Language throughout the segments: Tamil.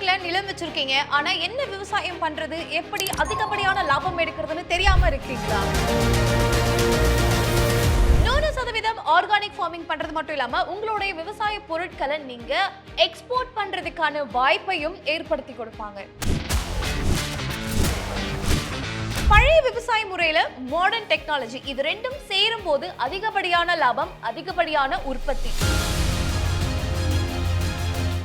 பண்ணையில நிலம் வச்சிருக்கீங்க. ஆனா என்ன விவசாயம் பண்றது? எப்படி அதிகப்படியான லாபம் எடுக்கிறதுன்னு தெரியாம இருக்கீங்களா? 100% ஆர்கானிக் ஃபார்மிங் பண்றது மட்டும் இல்லாம உங்களுடைய விவசாய பொருட்களை நீங்க எக்ஸ்போர்ட் பண்றதுக்கான வாய்ப்பையும் ஏற்படுத்தி கொடுப்பாங்க. பழைய விவசாய முறையில மாடர்ன் டெக்னாலஜி இது ரெண்டும் சேரும் போது அதிகப்படியான லாபம், அதிகப்படியான உற்பத்தி.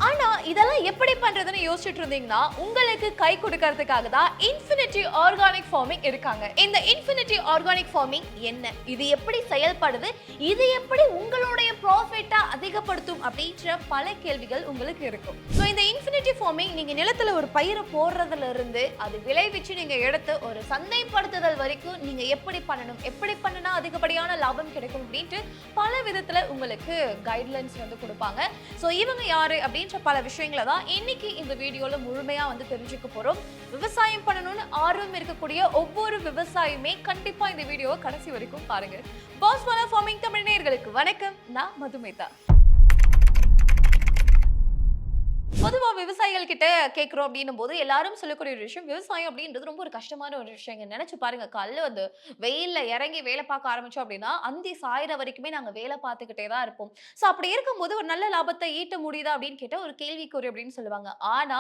ஆனா இதெல்லாம் எப்படி பண்றதுன்னு யோசிச்சுட்டு இருந்தீங்கன்னா உங்களுக்கு கை கொடுக்கறதுக்காக தான் இன்ஃபினிட்டி ஆர்கானிக் ஃபார்மிங் இருக்காங்க. இந்த இன்ஃபினிட்டி ஆர்கானிக் ஃபார்மிங் என்ன, இது எப்படி செயல்படுது, இது எப்படி உங்களுடைய ப்ராஃபிட்டா அதிகப்படுத்தும் அப்படின்ற பல கேள்விகள் உங்களுக்கு இருக்கும். ஸோ இந்த இன்ஃபினிட்டி ஃபார்மிங் நீங்க நிலத்துல ஒரு பயிரை போடுறதுல இருந்து அது விளைவிச்சு நீங்க எடுத்து ஒரு சந்தைப்படுத்துதல் வரைக்கும் நீங்க எப்படி பண்ணணும், எப்படி பண்ணினா அதிகப்படியான லாபம் கிடைக்கும் அப்படின்ட்டு பல விதத்துல உங்களுக்கு கைட்லைன்ஸ் வந்து கொடுப்பாங்க. ஸோ இவங்க யாரு அப்படின்ற பல விஷயங்களை தான் இன்னைக்கு இந்த வீடியோல முழுமையா வந்து தெரிஞ்சுக்க போறோம். விவசாயம் பண்ணணும்னு ஆர்வம் இருக்கக்கூடிய ஒவ்வொரு விவசாயியுமே கண்டிப்பா இந்த வீடியோவை கடைசி வரைக்கும் பாருங்க. பாஸ் ஃபார்மிங் தமிழ் நேயர்களுக்கு வணக்கம். நான் மதுமிதா. பொதுவா விவசாயிகள் கிட்ட கேட்கிறோம் அப்படின்னும் போது எல்லாரும் சொல்லக்கூடிய ஒரு விஷயம், விவசாயம் அப்படின்றது ரொம்ப ஒரு கஷ்டமான ஒரு விஷயம். நினைச்சு பாருங்க, காலைல வந்து வெயில்ல இறங்கி வேலை பார்க்க ஆரம்பிச்சோம் அப்படின்னா அந்தி சாயிற வரைக்குமே நாங்க வேலை பார்த்துக்கிட்டே தான் இருப்போம். ஸோ அப்படி இருக்கும்போது ஒரு நல்ல லாபத்தை ஈட்ட முடியுதா அப்படின்னு கேட்டா ஒரு கேள்விக்குறி அப்படின்னு சொல்லுவாங்க. ஆனா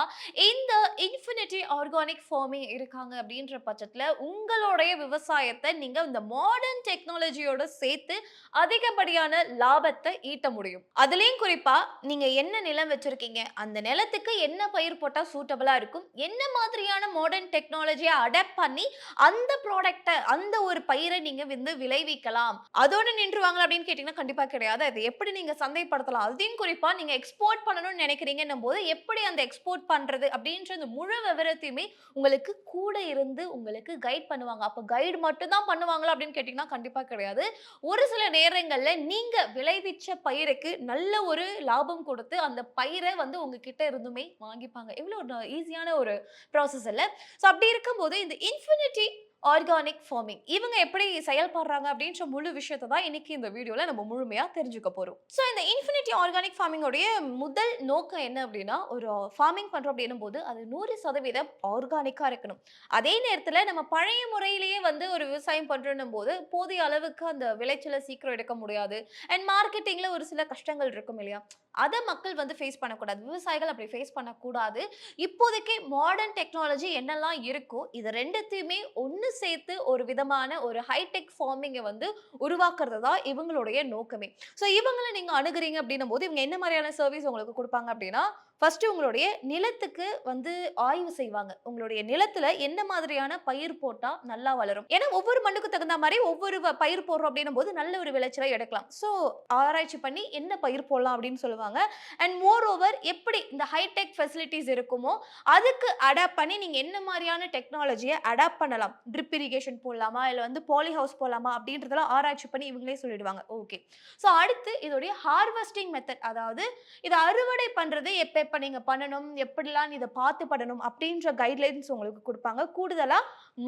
இந்த இன்ஃபினிட்டி ஆர்கானிக் ஃபார்மிங் இருக்காங்க அப்படின்ற பட்சத்துல உங்களுடைய விவசாயத்தை நீங்க இந்த மாடர்ன் டெக்னாலஜியோட சேர்த்து அதிகப்படியான லாபத்தை ஈட்ட முடியும். அதுலயும் குறிப்பா நீங்க என்ன நிலம் வச்சிருக்கீங்க, அந்த நிலத்துக்கு என்ன பயிர் போட்டா சூட்டபிளா இருக்கும், என்ன மாதிரியான மாடர்ன் டெக்னாலஜியை அடாப்ட் பண்ணி அந்த ப்ராடக்ட்டை, அந்த ஒரு பயிரை நீங்க வந்து விளைவிக்கலாம். அதோட நின்றுவாங்களா அப்படின்னு கேட்டீங்கன்னா கண்டிப்பா கிடையாது. அது எப்படி நீங்க சந்தைப்படுத்தலாம், அதையும் குறிப்பா நீங்க எக்ஸ்போர்ட் பண்ணணும்னு நினைக்கிறீங்கன்னும் போது எப்படி அந்த எக்ஸ்போர்ட் பண்றது அப்படின்ற அந்த முழு விவரத்தையுமே உங்களுக்கு கூட இருந்து உங்களுக்கு கைட் பண்ணுவாங்க. அப்ப கைடு மட்டும் தான் பண்ணுவாங்களா அப்படின்னு கேட்டீங்கன்னா கண்டிப்பா கிடையாது. ஒரு சில நேரங்கள்ல நீங்க விளைவிச்ச பயிருக்கு நல்ல ஒரு லாபம் கொடுத்து அந்த பயிரை வந்து உங்ககிட்ட இருந்துமே வாங்கிப்பாங்க. இவ்வளவு ஒரு ஈஸியான ஒரு ப்ராசஸ் இல்ல. சோ அப்படி இருக்கும்போது இந்த இன்ஃபினிட்டி ஆர்கானிக் ஃபார்மிங் இவங்க எப்படி செயல்படுறாங்க அப்படின்ற முழு விஷயத்தை தான் இன்னைக்கு இந்த வீடியோல நம்ம முழுமையா தெரிஞ்சுக்க போறோம். ஸோ இந்த இன்ஃபினிட்டி ஆர்கானிக் ஃபார்மிங்கோடைய முதல் நோக்கம் என்ன அப்படின்னா, ஒரு ஃபார்மிங் பண்றோம் அப்படின்னும் போது அது 100% ஆர்கானிக்கா இருக்கணும். அதே நேரத்துல நம்ம பழைய முறையிலேயே வந்து ஒரு விவசாயம் பண்றோம் போது போதிய அளவுக்கு அந்த விளைச்சலை சீக்கிரம் எடுக்க முடியாது. அண்ட் மார்க்கெட்டிங்ல ஒரு சில கஷ்டங்கள் இருக்கும் இல்லையா, அதை மக்கள் வந்து ஃபேஸ் பண்ணக்கூடாது, விவசாயிகள் அப்படி ஃபேஸ் பண்ணக்கூடாது. இப்போதைக்கு மாடர்ன் டெக்னாலஜி என்னெல்லாம் இருக்கோ இது ரெண்டுத்தையுமே ஒன்று சேர்த்து ஒரு விதமான ஒரு ஹைடெக் ஃபார்மிங்கை வந்து உருவாக்குறது தான் இவங்களுடைய நோக்கமே. ஸோ இவங்களை நீங்கள் அணுகுறீங்க அப்படின்னும் போது இவங்க என்ன மாதிரியான சர்வீஸ் உங்களுக்கு கொடுப்பாங்க அப்படின்னா, ஃபர்ஸ்ட் உங்களுடைய நிலத்துக்கு வந்து ஆய்வு செய்வாங்க. உங்களுடைய நிலத்துல என்ன மாதிரியான பயிர் போட்டா நல்லா வளரும், ஏன்னா ஒவ்வொரு மண்ணுக்கு தகுந்த மாதிரி ஒவ்வொரு பயிர் போடுறோம் அப்படின்னும் போது நல்ல ஒரு விளைச்சலை எடுக்கலாம். ஸோ ஆராய்ச்சி பண்ணி என்ன பயிர் போடலாம் அப்படின்னு சொல்லுவாங்க. அண்ட் மோர் ஓவர் எப்படி இந்த ஹைடெக் ஃபெசிலிட்டிஸ் இருக்குமோ அதுக்கு அடாப்ட் பண்ணி நீங்க என்ன மாதிரியான டெக்னாலஜியை அடாப்ட் பண்ணலாம், ட்ரிப் இரிகேஷன் போடலாமா இல்லை வந்து பாலி ஹவுஸ் போடலாமா அப்படின்றதெல்லாம் ஆராய்ச்சி பண்ணி இவங்களே சொல்லிடுவாங்க. ஓகே, ஸோ அடுத்து இதோடைய ஹார்வெஸ்டிங் மெத்தட், அதாவது இதை அறுவடை பண்றது எப்ப நீங்க பண்ணணும், எப்படிலாம் இதை பார்த்து பண்ணணும் அப்படின்ற கைட்லைன்ஸ் உங்களுக்கு கொடுப்பாங்க. கூடுதலா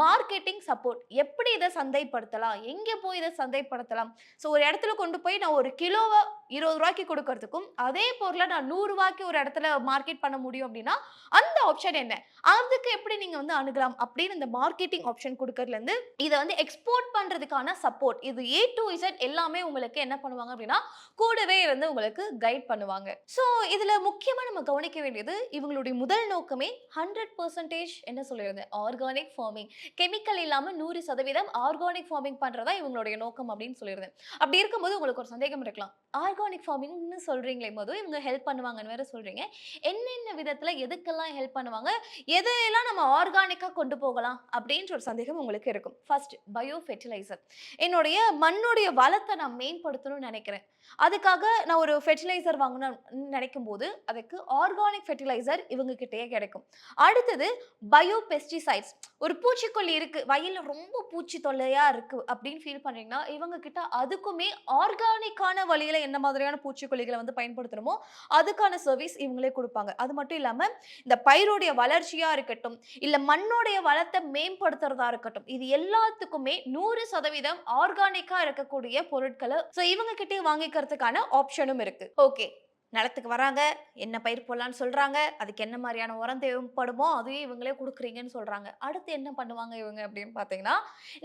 மார்க்கெட்டிங் சப்போர்ட், எப்படி இதை சந்தைப்படுத்தலாம், எங்க போய் இதை சந்தைப்படுத்தலாம். ஸோ ஒரு இடத்துல கொண்டு போய் நான் ஒரு கிலோவை 20 ரூபாய்க்கு கொடுக்கறதுக்கும் அதே பொருளை நான் 100 ரூபாய்க்கு ஒரு இடத்துல மார்க்கெட் பண்ண முடியும் அப்படின்னா அந்த ஆப்ஷன் என்ன, அதுக்கு எப்படி நீங்க வந்து அணுகலாம் அப்படின்னு இந்த மார்க்கெட்டிங் ஆப்ஷன் கொடுக்கறதுல இருந்து இதை வந்து எக்ஸ்போர்ட் பண்றதுக்கான சப்போர்ட், இது A to Z எல்லாமே உங்களுக்கு என்ன பண்ணுவாங்க அப்படின்னா கூடவே இருந்து உங்களுக்கு கைட் பண்ணுவாங்க. ஸோ இதுல முக்கியமா நம்ம கவனிக்க வேண்டியது இவங்களுடைய முதல் நோக்கமே 100% என்ன சொல்லியிருந்தேன், ஆர்கானிக் ஃபார்மிங், கெமிக்கல் இல்லாம 100% ஆர்கானிக் ஃபார்மிங் பண்றதா இவங்களுடைய நோக்கம் அப்படின்னு சொல்லியிருந்தேன். அப்படி இருக்கும்போது உங்களுக்கு ஒரு சந்தேகம் இருக்கலாம், ஆர்கானிக் ஃபார்மிங்னு சொல்றீங்களே போது இவங்க ஹெல்ப் பண்ணுவாங்கன்னு வேற சொல்றீங்க, என்னென்ன விதத்துல எதுக்கெல்லாம் ஹெல்ப் பண்ணுவாங்க, எதையெல்லாம் நம்ம ஆர்கானிக்கா கொண்டு போகலாம் அப்படின்ற ஒரு சந்தேகம் உங்களுக்கு இருக்கும். ஃபர்ஸ்ட் பயோ ஃபெர்டிலைசர், என்னுடைய மண்ணுடைய வளத்தை நான் மேம்படுத்தணும்னு நினைக்கிறேன், அதுக்காக நான் ஒரு ஃபெர்டிலைசர் வாங்கணும்னு நினைக்கும் போது அதுக்கு ஆர்கானிக் ஃபெர்டிலைசர் இவங்க கிட்டேயே கிடைக்கும். அடுத்தது பயோ பெஸ்டிசைட்ஸ், ஒரு பூச்சிக்கொல்லி இருக்கு, வயல்ல ரொம்ப பூச்சி தொல்லையா இருக்கு அப்படின்னு ஃபீல் பண்றீங்கன்னா இவங்க கிட்ட அதுக்குமே ஆர்கானிக்கான வழியில என்ன மாதிரியான பூச்சிக்கொல்லிகளை வந்து பயன்படுத்தணுமோ அதுக்கான சர்வீஸ் இவங்களே கொடுப்பாங்க. அது மட்டும் இல்லாம இந்த பயிரோடைய வளர்ச்சியா இருக்கட்டும் இல்ல மண்ணோடைய வளத்தை மேம்படுத்துறதா இருக்கட்டும், இது எல்லாத்துக்குமே 100% ஆர்கானிக்கா இருக்கக்கூடிய பொருட்களை இவங்க கிட்டே வாங்கிக்கிறதுக்கான ஆப்ஷனும் இருக்கு. ஓகே, நிலத்துக்கு வராங்க. என்ன பயிர் போடலான்னு சொல்றாங்க. அதுக்கு என்ன மாரியான உரம் தேவைப்படுமோ, அதையும் இவங்களே குடுக்குறீங்கன்னு சொல்றாங்க. அடுத்து என்ன பண்ணுவாங்க இவங்க அப்படின்னு பார்த்தீங்கன்னா,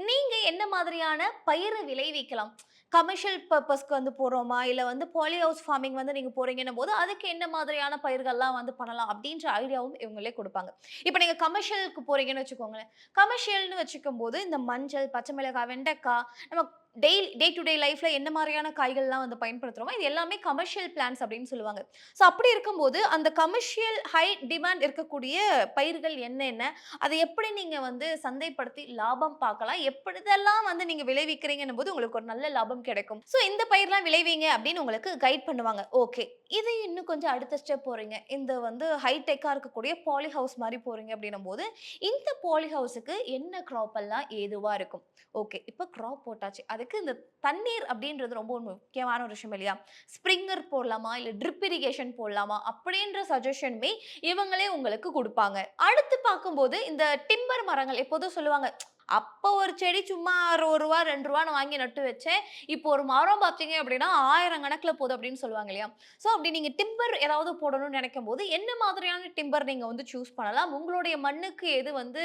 நீங்க என்ன மாதிரியான பயிர விளைவிக்கலாம்? கமர்ஷியல் பர்ப்பஸ்க்கு வந்து போடுறோமா? இல்ல வந்து பாலி ஹவுஸ் ஃபார்மிங் வந்து நீங்க போறீங்கன்னும்போது, அதுக்கு என்ன மாதிரியான பயிர்கள்லாம் வந்து பண்ணலாம்? அப்படின்ற ஐடியாவும் இவங்களே குடுப்பாங்க. இப்ப நீங்க கமர்ஷியலுக்கு போறீங்கன்னு வச்சுக்கோங்களேன். கமர்ஷியல்னு வச்சுக்கும்போது, இந்த மஞ்சள், பச்சை மிளகாய், வெண்டைக்காய், நம்ம டே டு டே லைஃப்ல என்ன மாரியான காய்கள்லாம் வந்து பயன்படுத்துறோமோ, இது எல்லாமே கமர்ஷியல் பிளான்ட்ஸ் அப்படின்னு சொல்லுவாங்க. ஸோ அப்படி இருக்கும்போது, அந்த கமர்ஷியல் ஹை டிமாண்ட் இருக்கக்கூடிய பயிர்கள் என்னென்ன? அத எப்படி நீங்க வந்து சந்தைப்படுத்தி லாபம் பார்க்கலாம்? எப்படிதெல்லாம் வந்து நீங்க விளைவிக்கிறீங்கன்னும்போது உங்களுக்கு ஒரு நல்ல லாபம் கிடைக்கும். ஸோ இந்த பயிர்லாம் விளைவிங்க அப்படின்னு உங்களுக்கு கைட் பண்ணுவாங்க. ஓகே. இது இன்னும் கொஞ்சம் அடுத்த ஸ்டெப் போறீங்க. இந்த வந்து ஹைடெக்கா இருக்கக்கூடிய பாலி ஹவுஸ் மாரி போறீங்க அப்படின்னும்போது, இந்த பாலி ஹவுஸ்க்கு என்ன கிராப் எல்லாம் ஏதுவா இருக்கும்? ஓகே. இப்ப கிராப் போட்டாச்சு. அதுக்கு இந்த தண்ணீர் அப்படின்றது ரொம்ப ஒரு முக்கியமான ஒரு விஷயம் இல்லையா? ஸ்ப்ரிங்கர் போடலாமா? இல்ல ட்ரிப் இரிகேஷன் போடலாமா? அப்படின்ற சஜஷனுமே இவங்களே உங்களுக்கு குடுப்பாங்க. அடுத்து பார்க்கும்போது இந்த டிம்பர் மரங்கள் எப்போதும் சொல்லுவாங்க. அப்ப ஒரு செடி சும்மா ரூ. 1 ரூ. 2ன்னு வாங்கி நட்டு வச்சேன். இப்போ ஒரு மரம் பார்த்தீங்க அப்படின்னா 1000 கணக்குல போகுது அப்படின்னு சொல்லுவாங்க இல்லையா? ஸோ அப்படி நீங்க டிம்பர் ஏதாவது போடணும்னு நினைக்கும்போது, என்ன மாதிரியான டிம்பர் நீங்க வந்து சூஸ் பண்ணலாம்? உங்களுடைய மண்ணுக்கு எது வந்து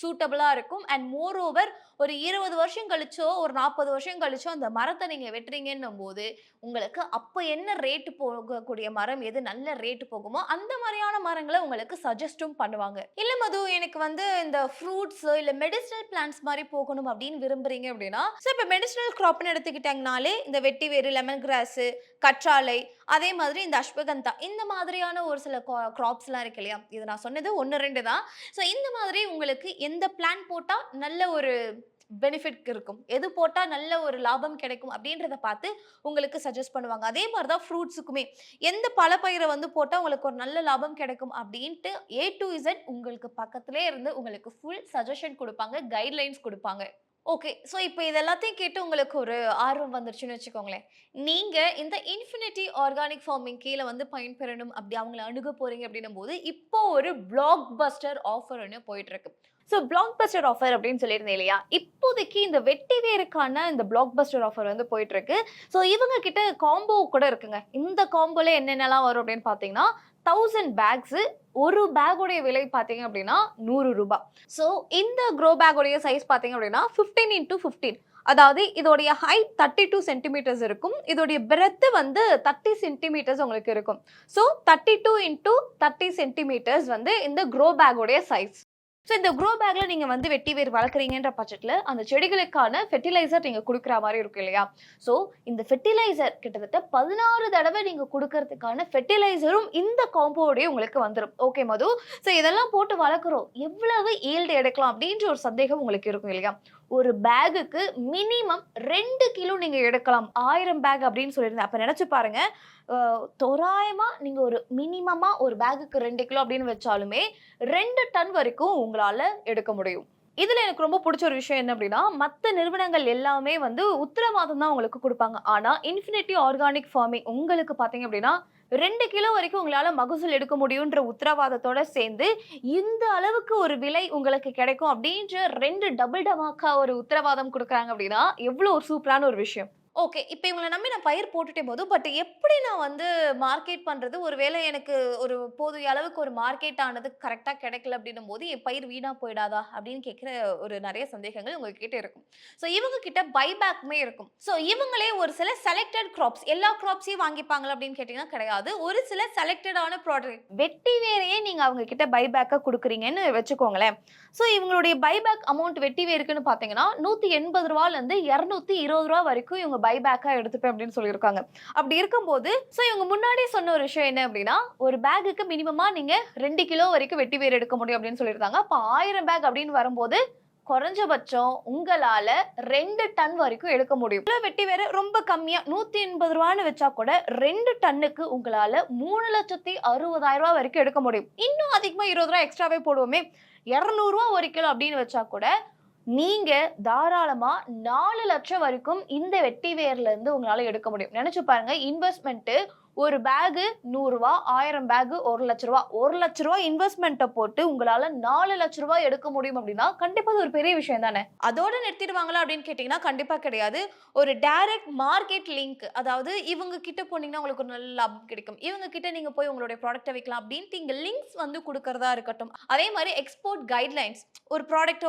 சூட்டபிளா இருக்கும்? அண்ட் மோர் ஓவர் ஒரு 20 வருஷம் கழிச்சோ, ஒரு 40 வருஷம் கழிச்சோ அந்த மரத்த நீங்க வெட்டுறீங்கன்னும்போது, உங்களுக்கு அப்ப என்ன ரேட் போகக்கூடிய மரம் எது நல்ல ரேட் போகுமோ, அந்த மாரியான மரங்கள உங்களுக்கு சஜெஸ்டும் பண்ணுவாங்க. இல்ல மது எனக்கு வந்து இந்த ஃப்ரூட்ஸ் இல்ல மெடிசினல் பிளான்ட்ஸ் மாரி போகணும் அப்படின்னு விரும்புறீங்க அப்படின்னா, ஸோ இப்ப மெடிசினல் கிராப்னு எடுத்துக்கிட்டாங்கனாலே இந்த வெட்டிவேரு, லெமன் கிராஸ், கற்றாழை, அதே மாதிரி இந்த அஸ்வகந்தா இந்த மாதிரியான ஒரு சில கிராப்ஸ்லாம் இருக்கு இல்லையா? இது நான் சொன்னது 1, 2 தான். ஸோ இந்த மாதிரி உங்களுக்கு எந்த பிளான் போட்டா நல்ல ஒரு பெனிஃபிட் இருக்கும். எது போட்டா நல்ல ஒரு லாபம் கிடைக்கும் அப்படின்றத பார்த்து உங்களுக்கு சஜெஸ்ட் பண்ணுவாங்க. அதே மாரி தான் ஃப்ரூட்ஸுக்குமே. எந்த பழப்பயிர வந்து போட்டா உங்களுக்கு ஒரு நல்ல லாபம் கிடைக்கும் அப்படின்ட்டு ஏ டூ இசட் உங்களுக்கு பக்கத்திலே இருந்து உங்களுக்கு ஃபுல் சஜஷன் குடுப்பாங்க. கைட்லைன்ஸ் குடுப்பாங்க. ஓகே. ஸோ இப்ப இது எல்லாத்தையும் கேட்டு உங்களுக்கு ஒரு ஆர்வம் வந்துருச்சுன்னு வச்சுக்கோங்களேன். நீங்க இந்த இன்ஃபினிட்டி ஆர்கானிக் ஃபார்மிங் கீழ வந்து பயன்பெறணும் அப்படி அவங்கள அணுக போறீங்க அப்படின்னும்போது, இப்போ ஒரு பிளாக் பஸ்டர் ஆஃபர் ஒண்ணு போயிட்டு இருக்கு. ஸோ பிளாக் பஸ்டர் ஆஃபர் அப்படின்னு சொல்லியிருந்தேன் இல்லையா? இப்போதைக்கு இந்த வெட்டி வேருக்கான இந்த பிளாக் பஸ்டர் ஆஃபர் வந்து போயிட்டு இருக்கு. ஸோ இவங்க கிட்ட காம்போ கூட இருக்குங்க. இந்த காம்போல என்னென்னலாம் வரும் அப்படின்னு பார்த்தீங்கன்னா, 1000 பேக்ஸ் ஒரு பேக்கோடைய விலை பார்த்தீங்க அப்படின்னா ரூ. 100. ஸோ இந்த க்ரோ பேக்கோடைய சைஸ் பார்த்தீங்க அப்படின்னா 15x15. அதாவது இதோடைய ஹைட் 32 சென்டிமீட்டர்ஸ் இருக்கும். இதோடைய பிரெத் வந்து 30 சென்டிமீட்டர்ஸ் உங்களுக்கு இருக்கும். ஸோ 32x30 சென்டிமீட்டர்ஸ் வந்து இந்த க்ரோ பேக்கோடைய சைஸ். ஸோ இந்த க்ரோ பேக்ல நீங்க வந்து வெட்டி வேர் வளர்க்குறீங்கன்ற பட்சத்துல அந்த செடிகளுக்கான ஃபெர்டிலைசர் நீங்க குடுக்குற மாதிரி இருக்கும் இல்லையா? ஸோ இந்த ஃபெர்டிலைசர் கிட்டத்தட்ட 16 தடவை நீங்க குடுக்கறதுக்கான ஃபெர்டிலைசரும் இந்த காம்போவோடயே உங்களுக்கு வந்துரும். ஓகே மது. ஸோ இதெல்லாம் போட்டு வளர்க்குறோம். எவ்வளவு ஈல்டு எடுக்கலாம் அப்படின்ற ஒரு சந்தேகம் உங்களுக்கு இருக்கும் இல்லையா? ஒரு பேக்குக்கு மினிமம் 2 கிலோ நீங்க எடுக்கலாம். 1000 பேக் அப்படின்னு சொல்லியிருந்தேன். அப்ப நினைச்சு பாருங்க. தோராயமா நீங்க ஒரு மினிமமா ஒரு பேக்குக்கு 2 கிலோ அப்படின்னு வச்சாலுமே 2 டன் வரைக்கும் உங்களால எடுக்க முடியும். இதுல எனக்கு ரொம்ப பிடிச்ச ஒரு விஷயம் என்ன அப்படின்னா, மத்த நிறுவனங்கள் எல்லாமே வந்து உத்தரவாதம் தான் உங்களுக்கு குடுப்பாங்க. ஆனா இன்ஃபினிட்டி ஆர்கானிக் ஃபார்மிங் உங்களுக்கு பார்த்தீங்க அப்படின்னா 2 கிலோ வரைக்கும் உங்களால மகசூல் எடுக்க முடியுன்ற உத்தரவாதத்தோட சேர்ந்து, இந்த அளவுக்கு ஒரு விலை உங்களுக்கு கிடைக்கும் அப்படின்ற 2 டபுள் டமாக்கா ஒரு உத்தரவாதம் குடுக்குறாங்க அப்படின்னா, எவ்வளோ ஒரு சூப்பரான ஒரு விஷயம். ஓகே. இப்ப இவங்கள நம்பி நான் பயிர் போட்டுட்டேன் போது, பட் எப்படி நான் வந்து மார்க்கெட் பண்றது? ஒருவேளை எனக்கு ஒரு போதிய அளவுக்கு ஒரு மார்க்கெட் ஆனது கரெக்ட்டா கிடைக்கல அப்படின்னும்போது, என் பயிர் வீணா போயிடாதா? அப்படின்னு கேட்கிற ஒரு நெறைய சந்தேகங்கள் உங்ககிட்ட இருக்கும். ஸோ இவங்க கிட்ட பைபேக்குமே இருக்கும். ஸோ இவங்களே ஒரு சில செலக்டட் கிராப்ஸ் எல்லா கிராப்ஸையும் வாங்கிப்பாங்களா அப்படின்னு கேட்டீங்கன்னா கிடையாது. ஒரு சில செலக்டடான ப்ராடக்ட் வெட்டி வேரையே நீங்க அவங்க கிட்ட பைபேக்கா குடுக்குறீங்கன்னு வச்சுக்கோங்களேன். ஸோ இவங்களுடைய பைபேக் அமௌண்ட் வெட்டி வேருக்குன்னு பார்த்தீங்கன்னா, ரூ. 180லேருந்து ரூ. 220 வரைக்கும் இவங்க பைபேக்கா எடுத்துப்பேன் அப்படின்னு சொல்லியிருக்காங்க. அப்படி இருக்கும்போது ஸோ இவங்க முன்னாடியே சொன்ன ஒரு விஷயம் என்ன அப்படின்னா, ஒரு பேக்குக்கு மினிமமா நீங்க 2 கிலோ வரைக்கும் வெட்டி வேர் எடுக்க முடியும் அப்படின்னு சொல்லியிருக்காங்க. அப்ப 1000 பேக் அப்படின்னு வரும்போது குறைஞ்சபட்சம் உங்களால 2 டன் வரைக்கும் எடுக்க முடியும். வெட்டி வேற ரொம்ப கம்மியா ரூ. 180ன்னு வச்சா கூட 2 டன்னுக்கு உங்களால 3,60,000 வரைக்கும் எடுக்க முடியும். இன்னும் அதிகமா ரூ. 20 எக்ஸ்ட்ராவே போடுவோமே, ரூ. 200 1 கிலோ அப்படின்னு வச்சா கூட நீங்க தாராளமா 4 லட்சம் வரைக்கும் இந்த வெட்டி வேர்ல இருந்து உங்களால எடுக்க முடியும். நினைச்சு பாருங்க, இன்வெஸ்ட்மெண்ட் ஒரு பேகு 100 ரூபா, 1000 பேகு 1 லட்ச ரூபா. 1 லட்ச ரூபா இன்வெஸ்ட்மெண்ட்ட போட்டு உங்களால 4 லட்ச ரூபா எடுக்க முடியும் அப்படின்னா கண்டிப்பா அது ஒரு பெரிய விஷயம் தானே. அதோட நிறுத்திடுவாங்களா அப்படின்னு கேட்டீங்கன்னா கண்டிப்பா கிடையாது. ஒரு டைரக்ட் மார்க்கெட் லிங்க், அதாவது இவங்க கிட்ட போனீங்கன்னா உங்களுக்கு ஒரு நல்ல லாபம் கிடைக்கும், இவங்க கிட்ட நீங்க போய் உங்களுடைய ப்ராடக்ட்டை விற்கலாம் அப்படின்ட்டு இங்க லிங்க்ஸ் வந்து கொடுக்கறதா இருக்கட்டும். அதே மாதிரி எக்ஸ்போர்ட் கைட்லைன்ஸ், ஒரு ப்ராடக்ட்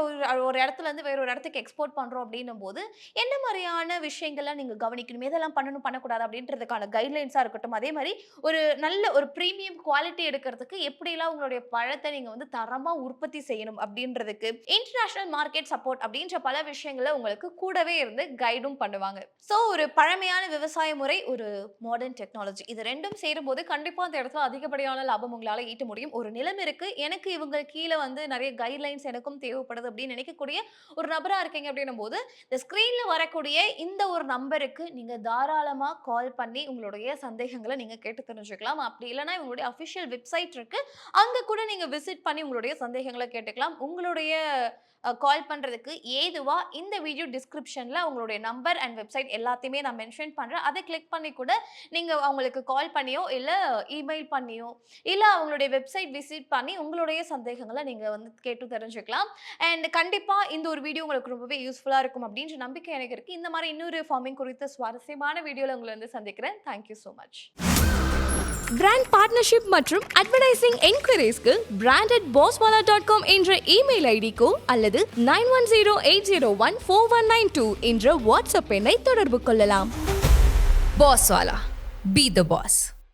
ஒரு இடத்துல இருந்து வேற ஒரு இடத்துக்கு எக்ஸ்போர்ட் பண்றோம் அப்படின்னும் போது என்ன மாதிரியான விஷயங்கள்லாம் நீங்க கவனிக்கணும், எதெல்லாம் பண்ணணும் பண்ணக்கூடாது அப்படின்றதுக்கான கைட்லைன்ஸா இருக்கட்டும். அதே மாதிரி ஒரு நல்ல ஒரு பிரீமியம் குவாலிட்டி எடுக்கிறதுக்கு எப்படிலாம் உங்களுடைய பழத்தை நீங்க வந்து தரமா உற்பத்தி செய்யணும் அப்படின்றதுக்கு இன்டர்நேஷனல் மார்க்கெட் சப்போர்ட் அப்படின்ற பல விஷயங்களை உங்களுக்கு கூடவே இருந்து கைடும் பண்ணுவாங்க. ஸோ ஒரு பழமையான விவசாய முறை, ஒரு மாடர்ன் டெக்னாலஜி, இது ரெண்டும் சேரும்போது கண்டிப்பா அந்த இடத்துல அதிகப்படியான லாபம் உங்களால ஈட்ட முடியும். ஒரு நிலம் இருக்கு, எனக்கு இவங்க கீழே வந்து நிறைய கைட்லைன்ஸ் எனக்கும் தேவைப்படுது அப்படின்னு நினைக்கக்கூடிய ஒரு நபரா இருக்கீங்க அப்படின்னும் போது இந்த ஸ்கிரீன்ல வரக்கூடிய இந்த ஒரு நம்பருக்கு நீங்க தாராளமா கால் பண்ணி உங்களுடைய சந்தேகங்களை நீங்க கேட்டு தெரிஞ்சுக்கலாம். அப்படி இல்லைன்னா இவங்களுடைய அஃபிஷியல் வெப்சைட் இருக்கு, அங்க கூட நீங்க விசிட் பண்ணி உங்களுடைய சந்தேகங்களை கேட்டுக்கலாம். உங்களுடைய கால் பண்றதுக்கு ஏதுவா இந்த வீடியோ டிஸ்கிரிப்ஷன்ல உங்களுடைய நம்பர் அண்ட் வெப்சைட் எல்லாத்தையுமே நான் மென்ஷன் பண்றேன். அதை கிளிக் பண்ணி கூட நீங்க அவங்களுக்கு கால் பண்ணியோ இல்ல இமெயில் பண்ணியோ இல்ல அவங்களுடைய வெப்சைட் விசிட் பண்ணி உங்களுடைய சந்தேகங்களை நீங்க வந்து கேட்டு தெரிஞ்சுக்கலாம். அண்ட் கண்டிப்பா இந்த ஒரு வீடியோ உங்களுக்கு ரொம்பவே யூஸ்ஃபுல்லா இருக்கும் அப்படின்ற நம்பிக்கை எனக்கு இருக்கு. இந்த மாதிரி இன்னொரு ஃபார்மிங் குறித்த சுவாரஸ்யமான வீடியோல உங்களை வந்து சந்திக்கிறேன். Thank you so much. Brand partnership மற்றும் அட்வர்டைசிங் என்கொயரிஸ்க்கு brand@bosswala.com என்ற இமெயில் ஐடிக்கோ அல்லது 9108014192 என்ற வாட்ஸ்அப் எண்ணை தொடர்பு கொள்ளலாம். Bosswala. Be the boss.